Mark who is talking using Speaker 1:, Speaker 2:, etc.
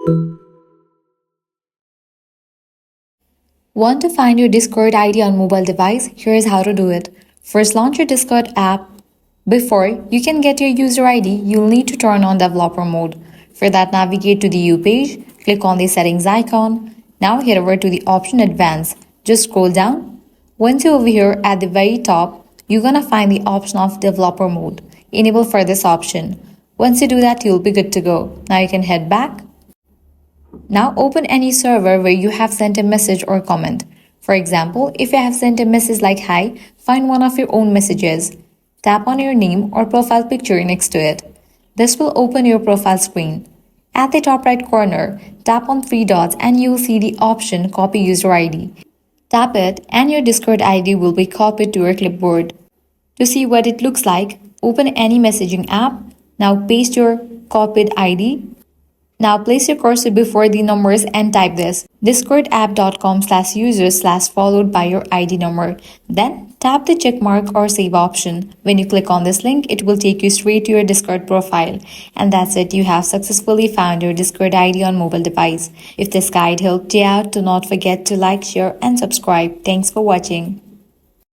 Speaker 1: Want to find your Discord ID on mobile device? Here's how to do it. First, launch your Discord app. Before you can get your user ID, you'll need to turn on developer mode. For that, navigate to the U page, click on the settings icon. Now head over to the option advanced. Just scroll down. Once you're over here at the very top, you're gonna find the option of developer mode. Enable for this option. Once you do that, you'll be good to go. Now you can head back. Now open any server where you have sent a message or comment. For example, if you have sent a message like hi, find one of your own messages. Tap on your name or profile picture next to it. This will open your profile screen. At the top right corner, tap on three dots and you will see the option Copy User ID. Tap it and your Discord ID will be copied to your clipboard. To see what it looks like, open any messaging app. Now paste your copied ID. Now place your cursor before the numbers and type this discordapp.com/user/ followed by your ID number. Then tap the checkmark or save option. When you click on this link, it will take you straight to your Discord profile. And that's it, you have successfully found your Discord ID on mobile device. If this guide helped you out, do not forget to like, share and subscribe. Thanks for watching.